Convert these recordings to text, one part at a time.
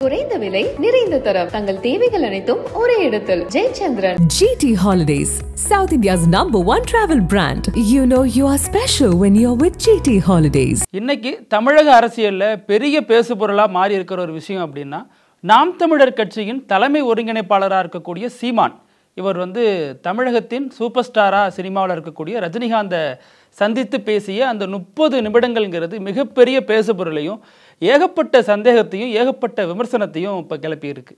குறைந்த விலை நிறைந்த தரம் தங்கள் தேவைகள் அனைத்தும் ஒரே இடத்தில் Jayachandran. GT Holidays, South India's #1 travel brand. You know you are special when you're with GT Holidays. இன்னைக்கு தமிழக அரசியல்ல பெரிய பேசுபொருளா மாறி இருக்கிற ஒரு விஷயம் அப்படின்னா நாம் தமிழர் கட்சியின் தலைமை ஒருங்கிணைப்பாளராக இருக்கக்கூடிய சீமான் இவர் தமிழகத்தின் சூப்பர் ஸ்டாரா சினிமாவில் இருக்கக்கூடிய ரஜினிகாந்தை சந்தித்து பேசிய அந்த 30 நிமிடங்கள்ங்கிறது மிகப்பெரிய பேசுபொருளையும் ஏகப்பட்ட சந்தேகத்தையும் ஏகப்பட்ட விமர்சனத்தையும் இப்போ கிளப்பியிருக்கு.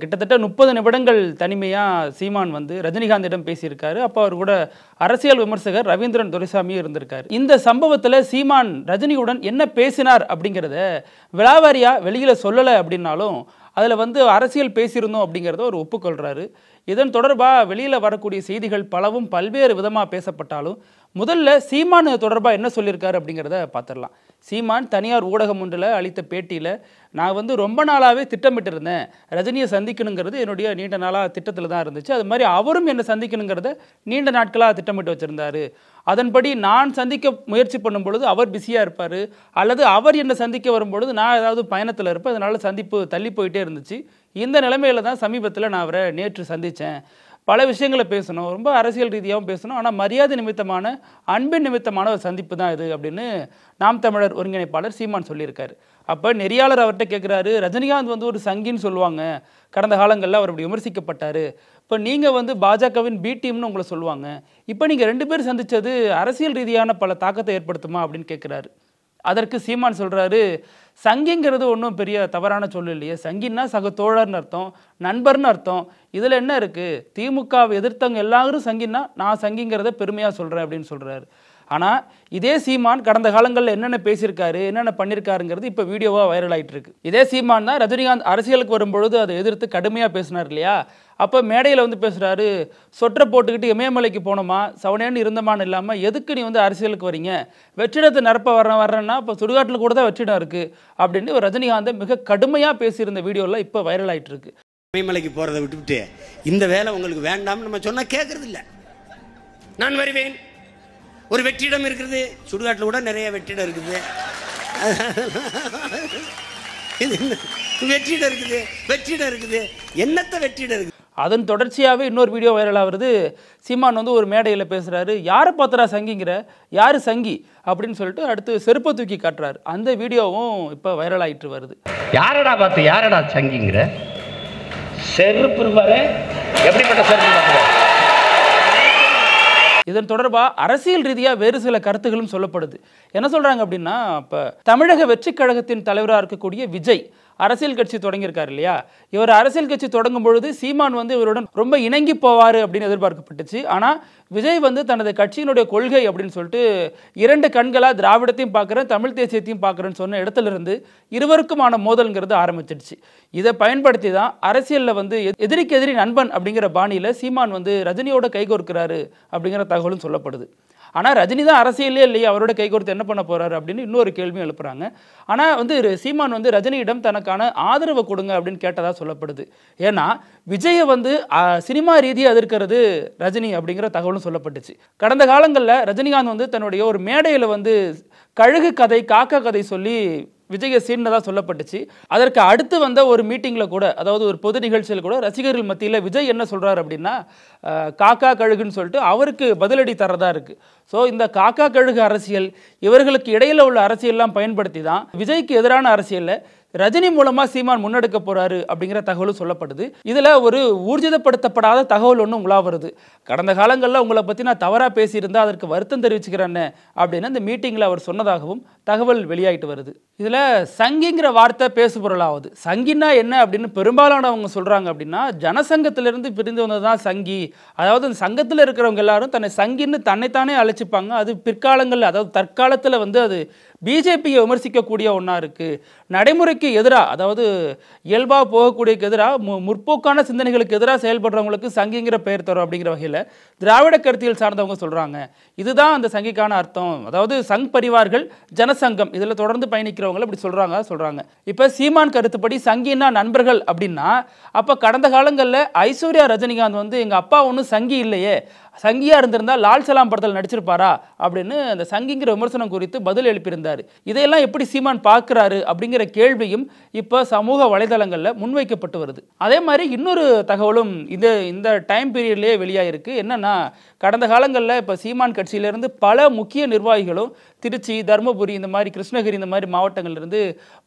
கிட்டத்தட்ட 30 நிமிடங்கள் தனிமையாக சீமான் ரஜினிகாந்திடம் பேசியிருக்காரு. அப்போ அவர் கூட அரசியல் விமர்சகர் ரவீந்திரன் துரைசாமியும் இருந்திருக்காரு. இந்த சம்பவத்தில் சீமான் ரஜினியுடன் என்ன பேசினார் அப்படிங்கிறத விலாவாரியாக வெளியில் சொல்லலை அப்படின்னாலும் அதில் அரசியல் பேசியிருந்தோம் அப்படிங்கிறத அவர் ஒப்புக்கொள்கிறாரு. இதன் தொடர்பாக வெளியில் வரக்கூடிய செய்திகள் பலவும் பல்வேறு விதமாக பேசப்பட்டாலும் முதல்ல சீமான் தொடர்பாக என்ன சொல்லியிருக்காரு அப்படிங்கிறத பார்த்துடலாம். சீமான் தனியார் ஊடகம் ஒன்றில் அளித்த பேட்டியில் நான் ரொம்ப நாளாகவே திட்டமிட்டு இருந்தேன், ரஜினியை சந்திக்கணுங்கிறது என்னுடைய நீண்ட நாளாக திட்டத்தில் தான் இருந்துச்சு. அது மாதிரி அவரும் என்னை சந்திக்கணுங்கிறத நீண்ட நாட்களாக திட்டமிட்டு வச்சுருந்தாரு. அதன்படி நான் சந்திக்க முயற்சி பண்ணும் பொழுது அவர் பிஸியாக இருப்பார், அல்லது அவர் என்னை சந்திக்க வரும்பொழுது நான் ஏதாவது பயணத்தில் இருப்பேன். அதனால் சந்திப்பு தள்ளி போயிட்டே இருந்துச்சு. இந்த நிலைமையில தான் சமீபத்தில் நான் அவரை நேற்று சந்தித்தேன். பல விஷயங்களை பேசணும், ரொம்ப அரசியல் ரீதியாகவும் பேசணும், ஆனால் மரியாதை நிமித்தமான அன்பின் நிமித்தமான ஒரு சந்திப்பு தான் இது அப்படின்னு நாம் தமிழர் ஒருங்கிணைப்பாளர் சீமான் சொல்லியிருக்காரு. அப்போ நெறியாளர் அவர்கிட்ட கேட்குறாரு, ரஜினிகாந்த் ஒரு சங்கின்னு சொல்லுவாங்க, கடந்த காலங்களில் அவர் அப்படி விமர்சிக்கப்பட்டார். இப்போ நீங்கள் பாஜகவின் பி டீம்னு உங்களை சொல்லுவாங்க, இப்போ நீங்கள் 2 பேர் சந்தித்தது அரசியல் ரீதியான பல தாக்கத்தை ஏற்படுத்துமா அப்படின்னு கேட்குறாரு. அதற்கு சீமான் சொல்கிறாரு, சங்கிங்கிறது ஒன்றும் பெரிய தவறான சொல் இல்லையே, சங்கின்னா சக தோழர்னு அர்த்தம், நண்பர்னு அர்த்தம், இதில் என்ன இருக்குது, திமுகவை எதிர்த்தவங்க எல்லாரும் சங்கின்னா நான் சங்கிங்கிறத பெருமையாக சொல்கிறேன் அப்படின்னு சொல்கிறாரு. ஆனால் இதே சீமான் கடந்த காலங்களில் என்னென்ன பேசியிருக்காரு என்னென்ன பண்ணியிருக்காருங்கிறது இப்போ வீடியோவாக வைரல் ஆகிட்டு இருக்கு. இதே சீமான் தான் ரஜினிகாந்த் அரசியலுக்கு வரும்பொழுது அதை எதிர்த்து கடுமையாக பேசினார் இல்லையா. அப்போ மேடையில் பேசுகிறாரு, சொற்றை போட்டுக்கிட்டு இமயமலைக்கு போனோமா சவனேன்னு இருந்தமான்னு இல்லாமல் எதுக்கு நீ அரசியலுக்கு வரீங்க, வெற்றிடத்தை நிரப்ப வர்றேன்னா இப்போ சுடுகாட்டில் கூட தான் வெற்றிடம் இருக்குது அப்படின்னு ரஜினிகாந்தை மிக கடுமையாக பேசியிருந்த வீடியோவில் இப்போ வைரல் ஆகிட்டு இருக்கு. இமயமலைக்கு போகிறத விட்டுவிட்டு இந்த வேலை உங்களுக்கு வேண்டாம்னு நம்ம சொன்னால் கேட்கறது இல்லை. நான் வருவேன், ஒரு வெற்றிடம் இருக்கிறது, சுடுகாட்டில் கூட நிறைய வெற்றிடம் இருக்குது, வெற்றிடம் இருக்குது, என்னத்தை வெற்றிடம் இருக்குது. அதன் தொடர்ச்சியாகவே இன்னொரு வீடியோ வைரலாக வருது. சீமான் ஒரு மேடையில் பேசுகிறாரு, யாரை பார்த்தரா சங்கிங்கிற, யார் சங்கி அப்படின்னு சொல்லிட்டு அடுத்து செருப்பை தூக்கி காட்டுறாரு. அந்த வீடியோவும் இப்போ வைரல் ஆகிட்டு வருது. யாரடா பார்த்து யாரடா சங்கிங்கிற, செருப்பு இருப்பாரு, எப்படிப்பட்ட செருப்பு பார்க்குற. இதன் தொடர்பாக அரசியல் ரீதியாக வேறு சில கருத்துகளும் சொல்லப்படுது. என்ன சொல்கிறாங்க அப்படின்னா, இப்போ தமிழக வெற்றி கழகத்தின் தலைவராக இருக்கக்கூடிய விஜய் அரசியல் கட்சி தொடங்கியிருக்காரு இல்லையா. இவர் அரசியல் கட்சி தொடங்கும் பொழுது சீமான் இவருடன் ரொம்ப இணங்கி போவார் அப்படின்னு எதிர்பார்க்கப்பட்டுச்சு. ஆனால் விஜய் தனது கட்சியினுடைய கொள்கை அப்படின்னு சொல்லிட்டு 2 கண்களாக திராவிடத்தையும் பார்க்குறேன் தமிழ் தேசியத்தையும் பார்க்குறேன்னு சொன்ன இடத்துல இருந்து இருவருக்குமான மோதல்ங்கிறது ஆரம்பிச்சிடுச்சு. இதை பயன்படுத்தி தான் அரசியலில் எதிரிக்கு எதிரி நண்பன் அப்படிங்கிற பாணியில் சீமான் ரஜினியோட கைகோர்க்கிறாரு அப்படிங்கிற தகவலும் சொல்லப்படுது. ஆனால் ரஜினி தான் அரசியலே இல்லையே, அவரோட கைகோர்த்து என்ன பண்ண போறாரு அப்படின்னு இன்னொரு கேள்வியும் எழுப்புறாங்க. ஆனால் சீமான் ரஜினியிடம் தனக்கான ஆதரவை கொடுங்க அப்படின்னு கேட்டதாக சொல்லப்படுது. ஏன்னா விஜயை சினிமா ரீதியாக எதிர்க்கிறது ரஜினி அப்படிங்கிற தகவலும் சொல்லப்பட்டுச்சு. கடந்த காலங்களில் ரஜினிகாந்த் தன்னுடைய ஒரு மேடையில் கழுகு கதை காக்கா கதை சொல்லி விஜயை சீன்னதாக சொல்லப்பட்டுச்சு. அதற்கு அடுத்து ஒரு மீட்டிங்கில் கூட, அதாவது ஒரு பொது நிகழ்ச்சியில் கூட ரசிகர்கள் மத்தியில் விஜய் என்ன சொல்கிறார் அப்படின்னா, காக்கா கழுகுன்னு சொல்லிட்டு அவருக்கு பதிலடி தரதா இருக்குது. ஸோ இந்த காக்கா கழுகு அரசியல், இவர்களுக்கு இடையில் உள்ள அரசியல்லாம் பயன்படுத்தி தான் விஜய்க்கு எதிரான அரசியலில் ரஜினி மூலமாக சீமான் முன்னெடுக்க போகிறாரு அப்படிங்கிற தகவலும் சொல்லப்படுது. இதில் ஒரு ஊர்ஜிதப்படுத்தப்படாத தகவல் ஒன்று உலா வருது. கடந்த காலங்களில் உங்களை பற்றி நான் தவறாக பேசியிருந்தால் அதற்கு வருத்தம் தெரிவிச்சுக்கிறேன்னு அப்படின்னு இந்த மீட்டிங்கில் அவர் சொன்னதாகவும் தகவல் வெளியாகிட்டு வருது. இதில் சங்கிங்கிற வார்த்தை பேசுபொருளாகுது. சங்கின்னா என்ன அப்படின்னு பெரும்பாலானவங்க சொல்கிறாங்க அப்படின்னா, ஜனசங்கத்திலிருந்து பிரிந்து வந்தது தான் சங்கி. அதாவது அந்த சங்கத்தில் இருக்கிறவங்க எல்லாரும் தன்னை சங்கின்னு தன்னைத்தானே அழைச்சிப்பாங்க. அது பிற்காலங்களில், அதாவது தற்காலத்தில் அது பிஜேபியை விமர்சிக்கக்கூடிய ஒன்றா இருக்குது. நடைமுறைக்கு எதிராக, அதாவது இயல்பாக போகக்கூடியக்கு எதிராக, முற்போக்கான சிந்தனைகளுக்கு எதிராக செயல்படுறவங்களுக்கு சங்கிங்கிற பெயர் தரும் அப்படிங்கிற வகையில் திராவிட கருத்தியல் சார்ந்தவங்க சொல்கிறாங்க. இதுதான் அந்த சங்கிக்கான அர்த்தம். அதாவது சங் பரிவார்கள் ஜனசங்கம் இதில் தொடர்ந்து பயணிக்கிறவங்க இப்படி சொல்கிறாங்க. இப்போ சீமான் கருத்துப்படி சங்கின்னா நண்பர்கள் அப்படின்னா, அப்போ கடந்த காலங்களில் ஐஸ்வர்யா ரஜினிகாந்த் எங்கள் அப்பா ஒன்றும் சங்கி இல்லையே, சங்கியா இருந்திருந்தால் லால் சலாம் படத்தில் நடிச்சிருப்பாரா அப்படின்னு அந்த சங்கிங்கிற விமர்சனம் குறித்து பதில் எழுப்பியிருந்தார். இதையெல்லாம் எப்படி சீமான் பார்க்குறாரு அப்படிங்கிற கேள்வியும் இப்போ சமூக வலைதளங்களில் முன்வைக்கப்பட்டு வருது. அதே மாதிரி இன்னொரு தகவலும் இந்த டைம் பீரியட்லேயே வெளியாகிருக்கு. என்னன்னா, கடந்த காலங்களில் இப்போ சீமான் கட்சியிலேருந்து பல முக்கிய நிர்வாகிகளும் திருச்சி, தருமபுரி, இந்த மாதிரி கிருஷ்ணகிரி, இந்த மாதிரி மாவட்டங்கள்லேருந்து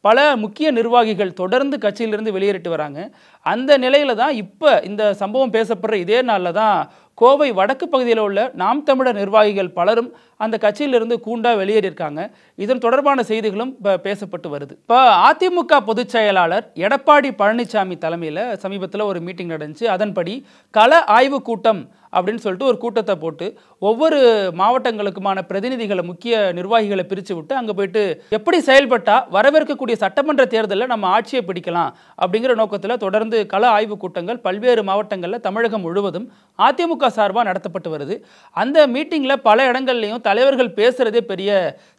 பல முக்கிய நிர்வாகிகள் தொடர்ந்து கட்சியிலிருந்து வெளியேறிட்டு வராங்க. அந்த நிலையில தான் இப்போ இந்த சம்பவம் பேசப்படுற இதே நாளில் தான் கோவை வடக்கு பகுதியில் உள்ள நாம் தமிழர் நிர்வாகிகள் பலரும் அந்த கட்சியிலிருந்து கூண்டா வெளியேறியிருக்காங்க. இதன் தொடர்பான செய்திகளும் இப்போ பேசப்பட்டு வருது. இப்போ அதிமுக பொதுச் செயலாளர் எடப்பாடி பழனிசாமி தலைமையில் சமீபத்தில் ஒரு மீட்டிங் நடந்துச்சு. அதன்படி கள ஆய்வு கூட்டம் அப்படின்னு சொல்லிட்டு ஒரு கூட்டத்தை போட்டு ஒவ்வொரு மாவட்டங்களுக்குமான பிரதிநிதிகளை, முக்கிய நிர்வாகிகளை பிரித்து விட்டு அங்கே போயிட்டு எப்படி செயல்பட்டால் வரவிருக்கக்கூடிய சட்டமன்ற தேர்தலில் நம்ம ஆட்சியை பிடிக்கலாம் அப்படிங்கிற நோக்கத்தில் தொடர்ந்து கள ஆய்வு கூட்டங்கள் பல்வேறு மாவட்டங்களில் தமிழகம் முழுவதும் அதிமுக சார்பாக நடத்தப்பட்டு வருது. அந்த மீட்டிங்கில் பல இடங்கள்லையும் தலைவர்கள் பேசுகிறதே பெரிய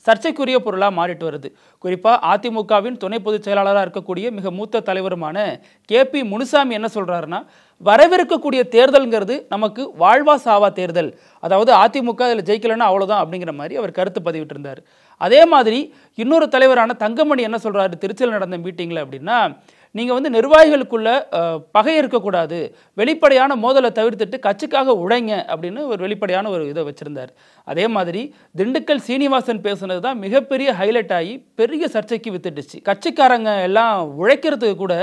சர்ச்சைக்குரிய பொருளாக மாறிட்டு வருது. குறிப்பாக அதிமுகவின் துணை பொதுச் செயலாளராக இருக்கக்கூடிய மிக மூத்த தலைவருமான KP முனுசாமி என்ன சொல்கிறாருன்னா, வரவிருக்கக்கூடிய தேர்தல்ங்கிறது நமக்கு வாழ்வா சாவா தேர்தல், அதாவது அதிமுக அதில் ஜெயிக்கலன்னா அவ்வளோதான் அப்படிங்கிற மாதிரி அவர் கருத்து பதிவிட்டு இருந்தார். அதே மாதிரி இன்னொரு தலைவரான தங்கமணி என்ன சொல்கிறாரு திருச்சியில் நடந்த மீட்டிங்கில் அப்படின்னா, நீங்கள் நிர்வாகிகளுக்குள்ள பகை இருக்கக்கூடாது, வெளிப்படையான மோதலை தவிர்த்துட்டு கட்சிக்காக உழைங்க அப்படின்னு ஒரு வெளிப்படையான ஒரு இதை வச்சுருந்தார். அதே மாதிரி திண்டுக்கல் சீனிவாசன் பேசுனது தான் மிகப்பெரிய ஹைலைட் ஆகி பெரிய சர்ச்சைக்கு வித்துட்டுச்சு. கட்சிக்காரங்க எல்லாம் உழைக்கிறதுக்கு கூட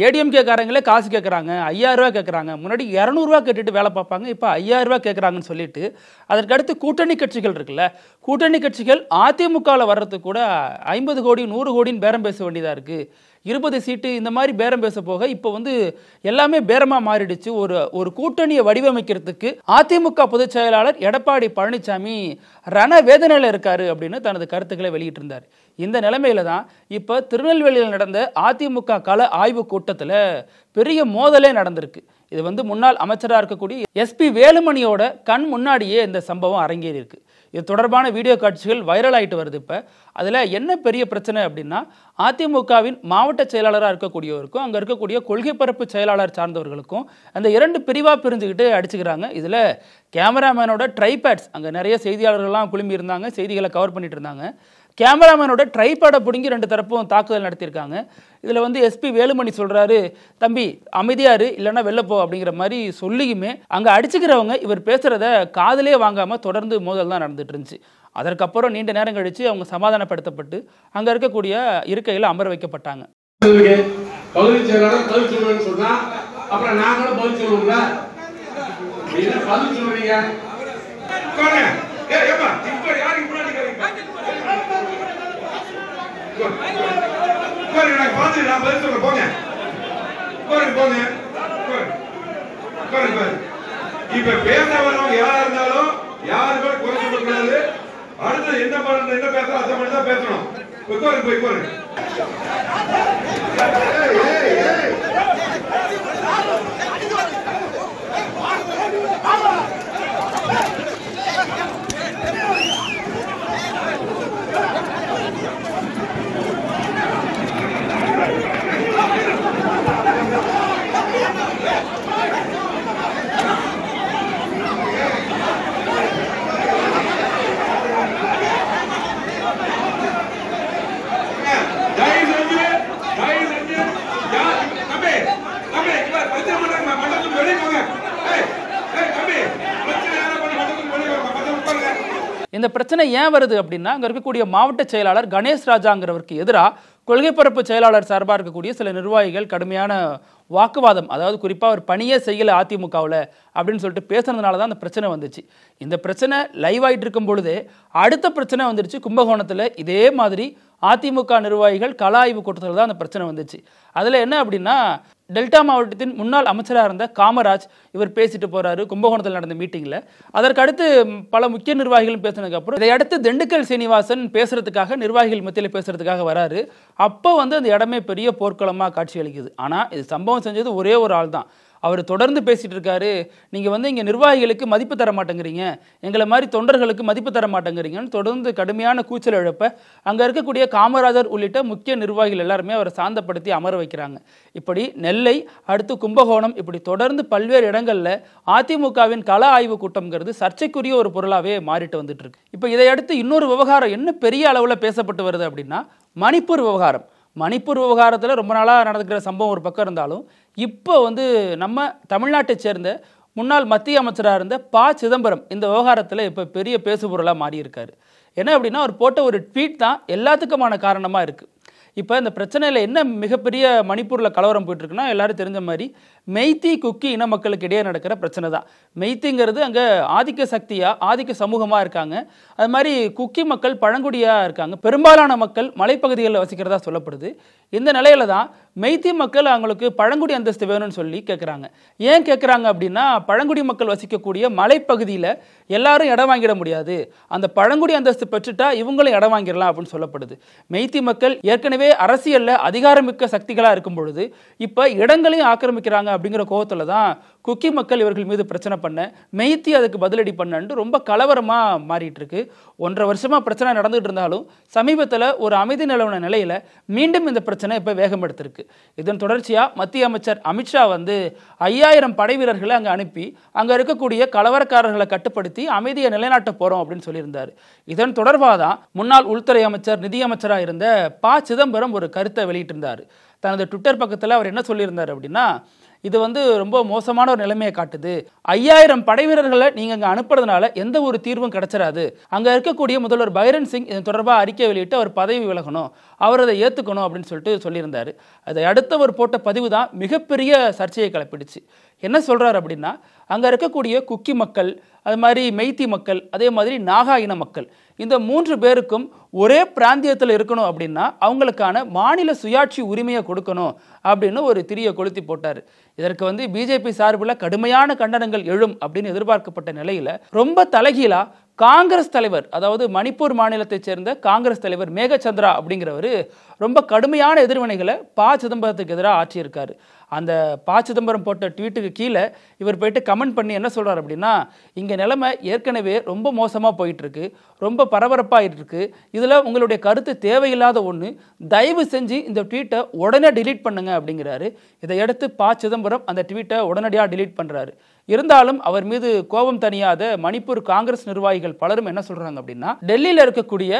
ADMK காரங்களே காசு கேட்குறாங்க, 5000 ரூபா கேட்குறாங்க. முன்னாடி 200 ரூபா கேட்டுட்டு வேலை பார்ப்பாங்க, இப்போ 5000 ரூபா கேட்குறாங்கன்னு சொல்லிட்டு அதற்கடுத்து கூட்டணி கட்சிகள் இருக்குல்ல, கூட்டணி கட்சிகள் அதிமுகவில் வர்றதுக்கு கூட 50 கோடி 100 கோடின்னு பேரம் பேச வேண்டியதாக இருக்குது. 20 சீட்டு இந்த மாதிரி பேரம் பேச போக இப்போ எல்லாமே பேரமாக மாறிடுச்சு. ஒரு கூட்டணியை வடிவமைக்கிறதுக்கு அதிமுக பொதுச் செயலாளர் எடப்பாடி பழனிசாமி ரண வேதனையில் இருக்காரு அப்படின்னு தனது கருத்துக்களை வெளியிட்டிருந்தார். இந்த நிலைமையில தான் இப்போ திருநெல்வேலியில் நடந்த அதிமுக கள ஆய்வு கூட்டத்தில் பெரிய மோதலே நடந்திருக்கு. இது முன்னாள் அமைச்சராக இருக்கக்கூடிய SP வேலுமணியோட கண் முன்னாடியே இந்த சம்பவம் அரங்கேறி இருக்கு. இது தொடர்பான வீடியோ காட்சிகள் வைரல் ஆகிட்டு வருது. இப்போ அதில் என்ன பெரிய பிரச்சனை அப்படின்னா, அதிமுகவின் மாவட்ட செயலாளராக இருக்கக்கூடியவருக்கும் அங்கே இருக்கக்கூடிய கொள்கை பரப்பு செயலாளர் சார்ந்தவர்களுக்கும் அந்த 2 பிரிவாக பிரிஞ்சுக்கிட்டு அடிச்சுக்கிறாங்க. இதில் கேமராமேனோட ட்ரைபேட்ஸ், அங்கே நிறைய செய்தியாளர்கள்லாம் குழும்பி இருந்தாங்க, செய்திகளை கவர் பண்ணிட்டு இருந்தாங்க. கேமராமேனோட ட்ரைபேடை பிடுங்கி 2 தரப்பும் தாக்குதல் நடத்தியிருக்காங்க. இதில் SP வேலுமணி சொல்கிறாரு, தம்பி அமைதியாரு இல்லைன்னா வெளில போ அப்படிங்கிற மாதிரி சொல்லியுமே அங்கே அடிச்சுக்கிறவங்க இவர் பேசுகிறத காதலே வாங்காமல் தொடர்ந்து மோதல் தான் நடந்துட்டு இருந்துச்சு. அதற்கப்புறம் நீண்ட நேரம் கழித்து அவங்க சமாதானப்படுத்தப்பட்டு அங்கே இருக்கக்கூடிய இருக்கையில் அமர வைக்கப்பட்டாங்க. பகுதி செயலாளர் பதில் சொல்லுவேன்னு சொன்னா அப்புறம் நாங்களும் பதில் சொல்லுவோம்ல, பதில் சொல்லுவீங்க. நான் பதில் சொல்ல போங்க போங்க. இப்ப பேச வரவங்க யாரா இருந்தாலும் யாரு கூட குறை சொல்லக்கூடாது. அடுத்து என்ன பேசணும் அதை மட்டும் தான் பேசணும். போய் இந்த பிரச்சனை ஏன் வருது அப்படின்னா, அங்கே இருக்கக்கூடிய மாவட்ட செயலாளர் கணேஷ் ராஜாங்கிறவருக்கு எதிராக கொள்கை பரப்பு செயலாளர் சார்பாக இருக்கக்கூடிய சில நிர்வாகிகள் கடுமையான வாக்குவாதம், அதாவது குறிப்பாக ஒரு பணியே செய்யலை அதிமுகவில் அப்படின்னு சொல்லிட்டு பேசுனதுனால தான் அந்த பிரச்சனை வந்துச்சு. இந்த பிரச்சனை லைவ் ஆகிட்டு இருக்கும் பொழுதே அடுத்த பிரச்சனை வந்துடுச்சு. கும்பகோணத்தில் இதே மாதிரி அதிமுக நிர்வாகிகள் கள ஆய்வு கூட்டத்தில் தான் அந்த பிரச்சனை வந்துச்சு. அதில் என்ன அப்படின்னா, டெல்டா மாவட்டத்தின் முன்னாள் அமைச்சராக இருந்த காமராஜ் இவர் பேசிட்டு போறாரு கும்பகோணத்தில் நடந்த மீட்டிங்கில். அதற்கடுத்து பல முக்கிய நிர்வாகிகளும் பேசினதுக்கப்புறம் இதையடுத்து திண்டுக்கல் சீனிவாசன் பேசுறதுக்காக, நிர்வாகிகள் மத்தியில் பேசுறதுக்காக வராரு. அப்போ அந்த இடமே பெரிய போர்க்களமாக காட்சி அளிக்குது. ஆனால் இது சம்பவம் செஞ்சது ஒரே ஒரு ஆள் தான். அவர் தொடர்ந்து பேசிட்டு இருக்காரு, நீங்கள் வந்து இங்கே நிர்வாகிகளுக்கு மதிப்பு தர மாட்டேங்கிறீங்க, எங்களை மாதிரி தொண்டர்களுக்கு மதிப்பு தர மாட்டேங்கிறீங்கன்னு தொடர்ந்து கடுமையான கூச்சல் எழுப்ப அங்கே இருக்கக்கூடிய காமராஜர் உள்ளிட்ட முக்கிய நிர்வாகிகள் எல்லாருமே அவரை சாந்தப்படுத்தி அமர வைக்கிறாங்க. இப்படி நெல்லை, அடுத்து கும்பகோணம், இப்படி தொடர்ந்து பல்வேறு இடங்களில் அதிமுகவின் கள ஆய்வு கூட்டம்ங்கிறது சர்ச்சைக்குரிய ஒரு பொருளாகவே மாறிட்டு வந்துட்டு இருக்கு. இப்போ இதையடுத்து இன்னொரு விவகாரம் என்ன பெரிய அளவில் பேசப்பட்டு வருது அப்படின்னா மணிப்பூர் விவகாரம். மணிப்பூர் விவகாரத்தில் ரொம்ப நாளாக நடந்துக்கிற சம்பவம் ஒரு பக்கம் இருந்தாலும் இப்போ வந்து நம்ம தமிழ்நாட்டை சேர்ந்த முன்னாள் மத்திய அமைச்சராக இருந்த ப. சிதம்பரம் இந்த விவகாரத்தில் இப்போ பெரிய பேசுபொருளாக மாறியிருக்காரு. என்ன அப்படின்னா அவர் போட்ட ஒரு ட்வீட் தான் எல்லாத்துக்குமான காரணமாக இருக்குது. இப்போ இந்த பிரச்சனையில் என்ன மிகப்பெரிய மணிப்பூரில் கலவரம் போயிட்டுருக்குன்னா எல்லாரும் தெரிஞ்ச மாதிரி மெய்த்தி குக்கி இன மக்களுக்கு இடையே நடக்கிற பிரச்சனை தான். மெய்த்திங்கிறது அங்கே ஆதிக்க சக்தியாக ஆதிக்க சமூகமாக இருக்காங்க. அது மாதிரி குக்கி மக்கள் பழங்குடியாக இருக்காங்க. பெரும்பாலான மக்கள் மலைப்பகுதிகளில் வசிக்கிறதா சொல்லப்படுது. இந்த நிலையில தான் மெய்த்தி மக்கள் அவங்களுக்கு பழங்குடி அந்தஸ்து வேணும்னு சொல்லி கேட்குறாங்க. ஏன் கேட்குறாங்க அப்படின்னா பழங்குடி மக்கள் வசிக்கக்கூடிய மலைப்பகுதியில் எல்லாரும் இடம் வாங்கிட முடியாது, அந்த பழங்குடி அந்தஸ்து பெற்றுட்டா இவங்களும் இடம் வாங்கிடலாம் அப்படின்னு சொல்லப்படுது. மெய்த்தி மக்கள் ஏற்கனவே அரசியலில் அதிகாரமிக்க சக்திகளாக இருக்கும் பொழுது இப்போ இடங்களையும் ஆக்கிரமிக்கிறாங்க அப்படிங்கிற கோபத்தில் தான் குக்கி மக்கள் இவர்கள் மீது பிரச்சனை பண்ண, மெய்த்தி அதுக்கு பதிலடி பண்ணு ரொம்ப கலவரமாக மாறிட்டு இருக்கு. 1.5 வருஷமாக பிரச்சனை நடந்துகிட்டு இருந்தாலும் சமீபத்தில் ஒரு அமைதி நிலவன நிலையில் மீண்டும் இந்த பிரச்சனை இப்போ வேகம் எடுத்திருக்கு. இதன் தொடர்ச்சியாக மத்திய அமைச்சர் அமித்ஷா வந்து 5000 படை வீரர்களை அங்கே அனுப்பி அங்கே இருக்கக்கூடிய கலவரக்காரர்களை கட்டுப்படுத்தி அமைதியை நிலைநாட்ட போகிறோம் அப்படின்னு சொல்லியிருந்தார். இதன் தொடர்பாக தான் முன்னாள் உள்துறை அமைச்சர் நிதியமைச்சராக இருந்த ப. சிதம்பரம் ஒரு கருத்தை வெளியிட்டிருந்தார். தனது ட்விட்டர் பக்கத்தில் அவர் என்ன சொல்லியிருந்தார் அப்படின்னா, இது வந்து ரொம்ப மோசமான ஒரு நிலைமையை காட்டுது. 5000 படை வீரர்களை நீங்கள் அங்கே அனுப்புறதுனால எந்த ஒரு தீர்வும் கிடைச்சிடாது. அங்கே இருக்கக்கூடிய முதல்வர் பைரன் சிங் இதன் தொடர்பாக அறிக்கை வெளியிட்டு அவர் பதவி விலகணும், அவர் அதை ஏற்றுக்கணும் அப்படின்னு சொல்லியிருந்தார். அதை அடுத்தவர் போட்ட பதிவு தான் மிகப்பெரிய சர்ச்சையை கிளப்பிடுச்சு. என்ன சொல்கிறார் அப்படின்னா, அங்கே இருக்கக்கூடிய குக்கி மக்கள், அது மாதிரி மெய்த்தி மக்கள், அதே மாதிரி நாகா இன மக்கள், இந்த 3 பேருக்கும் ஒரே பிராந்தியத்தில் இருக்கணும் அப்படின்னா அவங்களுக்கான மாநில சுயாட்சி உரிமையை கொடுக்கணும் அப்படின்னு ஒரு திரியை கொளுத்தி போட்டார். இதற்கு வந்து பிஜேபி சார்பில் கடுமையான கண்டனங்கள் எழும் அப்படின்னு எதிர்பார்க்கப்பட்ட நிலையில் ரொம்ப தலைகீழா காங்கிரஸ் தலைவர், அதாவது மணிப்பூர் மாநிலத்தைச் சேர்ந்த காங்கிரஸ் தலைவர் மேகச்சந்திரா அப்படிங்கிறவர் ரொம்ப கடுமையான எதிர்வினைகளை ப. சிதம்பரத்துக்கு எதிராக ஆற்றியிருக்காரு. அந்த ப. சிதம்பரம் போட்ட ட்வீட்டுக்கு கீழே இவர் போயிட்டு கமெண்ட் பண்ணி என்ன சொல்கிறார் அப்படின்னா, இங்கே நிலைமை ஏற்கனவே ரொம்ப மோசமாக போயிட்டுருக்கு, ரொம்ப பரபரப்பாகிட்டு இருக்கு, இதில் உங்களுடைய கருத்து தேவையில்லாத ஒன்று, தயவு செஞ்சு இந்த ட்வீட்டை உடனே டிலீட் பண்ணுங்க அப்படிங்கிறாரு. இதையடுத்து ப. சிதம்பரம் அந்த ட்வீட்டை உடனடியாக டிலீட் பண்ணுறாரு. இருந்தாலும் அவர் மீது கோபம் தணியாத மணிப்பூர் காங்கிரஸ் நிர்வாகிகள் பலரும் என்ன சொல்றாங்க அப்படின்னா, டெல்லியில் இருக்கக்கூடிய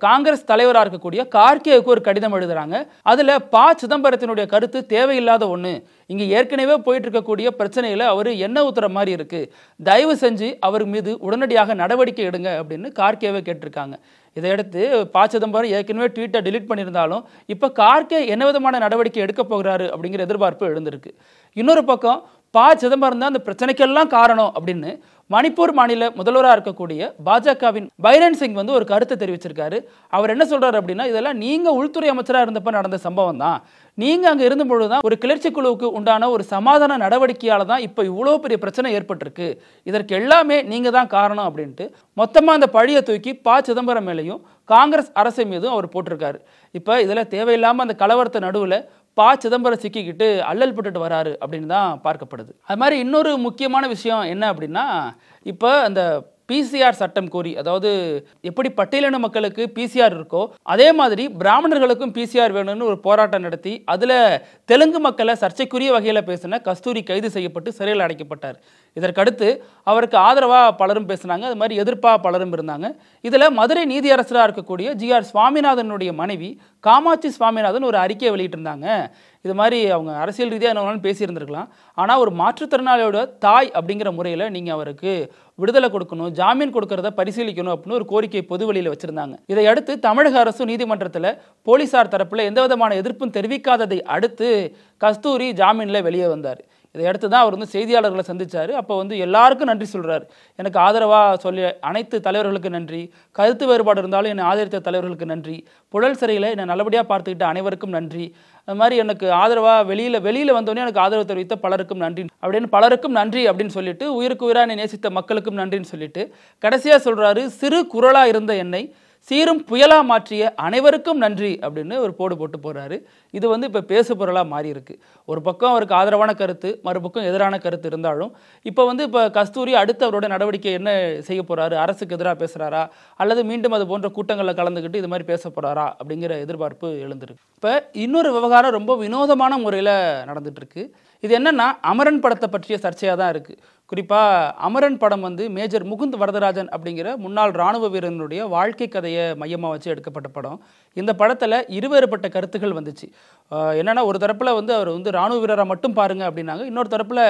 காங்கிரஸ் தலைவராக இருக்கக்கூடிய கார்கேவுக்கு ஒரு கடிதம் எழுதுறாங்க. அதுல ப. சிதம்பரத்தினுடைய கருத்து தேவையில்லாத ஒண்ணு, இங்க ஏற்கனவே போயிட்டு இருக்கக்கூடிய பிரச்சனையில அவர் என்ன ஊத்துற மாதிரி இருக்கு, தயவு செஞ்சு அவர் மீது உடனடியாக நடவடிக்கை எடுங்க அப்படின்னு கார்கேவை கேட்டிருக்காங்க. இதையடுத்து ப. சிதம்பரம் ஏற்கனவே ட்வீட்டை டிலீட் பண்ணியிருந்தாலும் இப்போ கார்கே என்ன விதமான நடவடிக்கை எடுக்க போகிறாரு அப்படிங்கிற எதிர்பார்ப்பு எழுந்திருக்கு. இன்னொரு பக்கம் ப. சிதம்பரம் தான் அந்த பிரச்சனைக்கெல்லாம் காரணம் அப்படின்னு மணிப்பூர் மாநில முதல்வராக இருக்கக்கூடிய பாஜகவின் பைரன் சிங் வந்து ஒரு கருத்தை தெரிவிச்சிருக்காரு. அவர் என்ன சொல்றாரு அப்படின்னா, இதெல்லாம் நீங்க உள்துறை அமைச்சராக இருந்தப்ப நடந்த சம்பவம் தான், நீங்க அங்க இருந்த பொழுதுதான் ஒரு கிளர்ச்சி குழுவுக்கு உண்டான ஒரு சமாதான நடவடிக்கையால தான் இப்போ இவ்வளவு பெரிய பிரச்சனை ஏற்பட்டிருக்கு, இதற்கு எல்லாமே நீங்க தான் காரணம் அப்படின்ட்டு மொத்தமா அந்த பழியை தூக்கி ப. சிதம்பரம் மேலையும் காங்கிரஸ் அரசு மீதும் அவர் போட்டிருக்காரு. இப்போ இதுல தேவையில்லாம அந்த கலவரத்தை நடுவில் ப. சிதம்பரம் சிக்கிக்கிட்டு அல்லல் பட்டுட்டு வராரு அப்படின்னு தான் பார்க்கப்படுது. அது மாதிரி இன்னொரு முக்கியமான விஷயம் என்ன அப்படின்னா, இப்போ அந்த பிசிஆர் சட்டம் கோரி, அதாவது எப்படி பட்டியலின மக்களுக்கு பிசிஆர் இருக்கோ அதே மாதிரி பிராமணர்களுக்கும் பிசிஆர் வேணும்னு ஒரு போராட்டம் நடத்தி அதில் தெலுங்கு மக்களை சர்ச்சைக்குரிய வகையில் பேசின கஸ்தூரி கைது செய்யப்பட்டு சிறையில் அடைக்கப்பட்டார். இதற்கடுத்து அவருக்கு ஆதரவாக பலரும் பேசினாங்க, அது மாதிரி எதிர்ப்பாக பலரும் இருந்தாங்க. இதில் மதுரை நீதியரசராக இருக்கக்கூடிய ஜி.ஆர். சுவாமிநாதனுடைய மனைவி காமாட்சி சுவாமிநாதன் ஒரு அறிக்கையை வெளியிட்டிருந்தாங்க. இது மாதிரி அவங்க அரசியல் ரீதியாக என்ன பேசியிருந்திருக்கலாம், ஆனால் ஒரு மாற்றுத்திறனாளியோட தாய் அப்படிங்கிற முறையில் நீங்கள் அவருக்கு விடுதலை கொடுக்கணும், ஜாமீன் கொடுக்கறத பரிசீலிக்கணும் அப்படின்னு ஒரு கோரிக்கை பொது வெளியில் வச்சிருந்தாங்க. இதையடுத்து தமிழக அரசு நீதிமன்றத்தில் போலீசார் தரப்பில் எந்த விதமான எதிர்ப்பும் தெரிவிக்காததை அடுத்து கஸ்தூரி ஜாமீனில் வெளியே வந்தார். இதையடுத்து தான் அவர் வந்து செய்தியாளர்களை சந்திச்சார். அப்போ வந்து எல்லாருக்கும் நன்றி சொல்கிறார், எனக்கு ஆதரவாக சொல்லி அனைத்து தலைவர்களுக்கு நன்றி, கருத்து வேறுபாடு இருந்தாலும் என்னை ஆதரித்த தலைவர்களுக்கு நன்றி, புழல் சிறையில் என்னை நல்லபடியாக பார்த்துக்கிட்ட அனைவருக்கும் நன்றி, அது மாதிரி எனக்கு ஆதரவாக வெளியில் வந்தோடனே எனக்கு ஆதரவு தெரிவித்த பலருக்கும் நன்றி அப்படின்னு பலருக்கும் நன்றி அப்படின்னு சொல்லிட்டு, உயிருக்கு உயிராக என்னை நேசித்த மக்களுக்கும் நன்றின்னு சொல்லிட்டு கடைசியாக சொல்கிறாரு, சிறு குரலாக இருந்த என்னை சீரும் புயலா மாற்றிய அனைவருக்கும் நன்றி அப்படின்னு ஒரு போட்டு போறாரு. இது வந்து இப்போ பேசு பொருளாக மாறி இருக்கு. ஒரு பக்கம் அவருக்கு ஆதரவான கருத்து, மறுபக்கம் எதிரான கருத்து இருந்தாலும் இப்போ கஸ்தூரி அடுத்து அவரோட நடவடிக்கை என்ன செய்ய போறாரு, அரசுக்கு எதிராக பேசுறாரா அல்லது மீண்டும் அது போன்ற கூட்டங்களில் கலந்துக்கிட்டு இது மாதிரி பேச போறாரா அப்படிங்கிற எதிர்பார்ப்பு எழுந்திருக்கு. இப்போ இன்னொரு விவகாரம் ரொம்ப வினோதமான முறையில் நடந்துட்டு இருக்கு. இது என்னன்னா, அமரன் படத்தை பற்றிய சர்ச்சையாக தான் இருக்கு. குறிப்பாக அமரன் படம் வந்து மேஜர் முகுந்த் வரதராஜன் அப்படிங்கிற முன்னாள் இராணுவ வீரனுடைய வாழ்க்கை கதையை மையமாக வச்சு எடுக்கப்பட்ட படம். இந்த படத்தில் இருவேறுபட்ட கருத்துக்கள் வந்துச்சு. என்னென்னா, ஒரு தரப்பில் வந்து அவர் வந்து இராணுவ வீரராக மட்டும் பாருங்க அப்படின்னாங்க. இன்னொரு தரப்பில்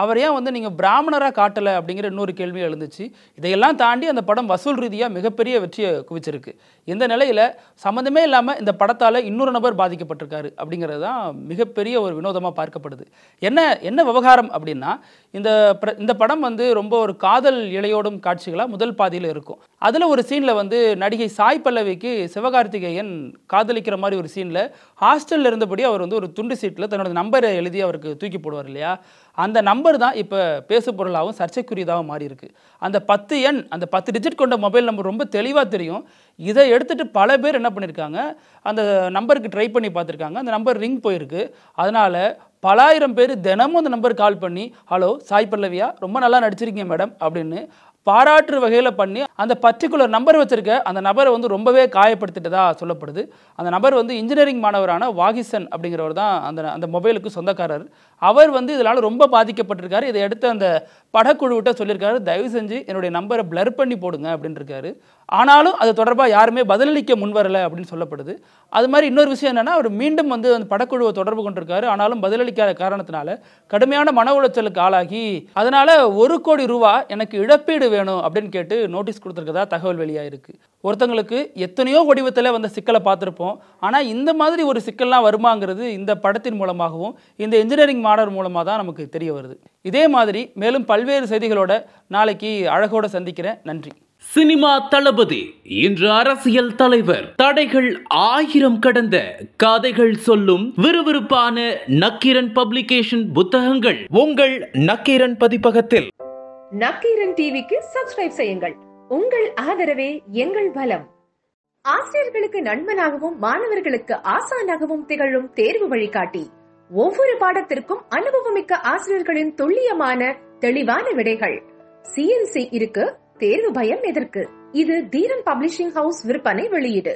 அவர் ஏன் வந்து நீங்கள் பிராமணராக காட்டலை அப்படிங்கிற இன்னொரு கேள்வி எழுந்துச்சு. இதையெல்லாம் தாண்டி அந்த படம் வசூல் ரீதியாக மிகப்பெரிய வெற்றியை குவிச்சிருக்கு. இந்த நிலையில் சம்மந்தமே இல்லாமல் இந்த படத்தால் இன்னொரு நபர் பாதிக்கப்பட்டிருக்காரு அப்படிங்கிறது தான் மிகப்பெரிய ஒரு வினோதமாக பார்க்கப்படுது. என்ன விவகாரம் அப்படின்னா, இந்த படம் வந்து ரொம்ப ஒரு காதல் இழையோடும் காட்சிகளாக முதல் பாதியில் இருக்கும். அதில் ஒரு சீனில் வந்து நடிகை சாய் பல்லவிக்கு சிவகார்த்திகேயன் காதலிக்கிற மாதிரி ஒரு சீனில் ஹாஸ்டலில் இருந்தபடி அவர் வந்து ஒரு துண்டு சீட்டில் தன்னோட நம்பரை எழுதி அவருக்கு தூக்கி போடுவார் இல்லையா? அந்த நம்பர் தான் இப்போ பேசு பொருளாகவும் சர்ச்சைக்குரியதாகவும் மாறி இருக்கு. அந்த 10 எண், அந்த 10 டிஜிட் கொண்ட மொபைல் நம்பர் ரொம்ப தெளிவாக தெரியும். இதை எடுத்துட்டு பல பேர் என்ன பண்ணியிருக்காங்க, அந்த நம்பருக்கு ட்ரை பண்ணி பார்த்துருக்காங்க. அந்த நம்பர் ரிங் போயிருக்கு. அதனால பலாயிரம் பேர் தினமும் அந்த நம்பர் கால் பண்ணி, ஹலோ சாய் பல்லவியா, ரொம்ப நல்லா நடிச்சிருக்கீங்க மேடம் அப்படின்னு பாராட்டு வகையில் பண்ணி அந்த பர்டிகுலர் நம்பர் வச்சிருக்க அந்த நபரை வந்து ரொம்பவே காயப்படுத்திட்டதா சொல்லப்படுது. அந்த நபர் வந்து இன்ஜினியரிங் மாணவரான வாகிசன் அப்படிங்கிறவர் தான் அந்த மொபைலுக்கு சொந்தக்காரர். அவர் வந்து இதனால் ரொம்ப பாதிக்கப்பட்டிருக்காரு. இதை எடுத்து அந்த படக்குழுவிட்ட சொல்லியிருக்காரு, தயவு செஞ்சு என்னுடைய நம்பரை பிளர் பண்ணி போடுங்க அப்படின்னு இருக்காரு. ஆனாலும் அது தொடர்பாக யாருமே பதிலளிக்க முன்வரலை அப்படின்னு சொல்லப்படுது. அது மாதிரி இன்னொரு விஷயம் என்னன்னா, அவர் மீண்டும் வந்து அந்த படக்குழுவை தொடர்பு கொண்டிருக்காரு. ஆனாலும் பதிலளிக்காத காரணத்தினால கடுமையான மன உளைச்சலுக்கு ஆளாகி, அதனால 1 கோடி ரூபாய் எனக்கு இழப்பீடு வேணும் அப்படின்னு கேட்டு நோட்டீஸ் கொடுத்துருக்கதா தகவல் வெளியாயிருக்கு. ஒருத்தங்களுக்கு எத்தனையோ வடிவத்தில் வந்த சிக்கலை பார்த்துருப்போம். ஆனால் இந்த மாதிரி ஒரு சிக்கல்லாம் வருமாங்கிறது இந்த படத்தின் மூலமாகவும் இந்த இன்ஜினியரிங் மாணவர் மூலமாக தான் நமக்கு தெரிய வருது. இதே மாதிரி மேலும் பல்வேறு செய்திகளோட நாளைக்கு அழகோட சந்திக்கிறேன். நன்றி. சினிமா தளபதி இன்று அரசியல் தலைவர். தடைகள் 1000 கடந்த கதைகள் சொல்லும் விறுவிறுப்பான நக்கீரன் பப்ளிகேஷன் புத்தகங்கள் உங்கள் நக்கீரன் பதிப்பகத்தில். நக்கீரன் டிவிக்கு சப்ஸ்கிரைப் செய்யுங்கள். உங்கள் ஆதரவே எங்கள் பலம். ஆசிரியர்களுக்கு நண்பனாகவும் மாணவர்களுக்கு ஆசானாகவும் திகழும் தேர்வு வழிகாட்டி. ஒவ்வொரு பாடத்திற்கும் அனுபவமிக்க ஆசிரியர்களின் துல்லியமான தெளிவான விடைகள். CNC இருக்கு, தேர்வு பயம் எதற்கு? இது தீரன் பப்ளிஷிங் ஹவுஸ் விற்பனை வெளியீடு.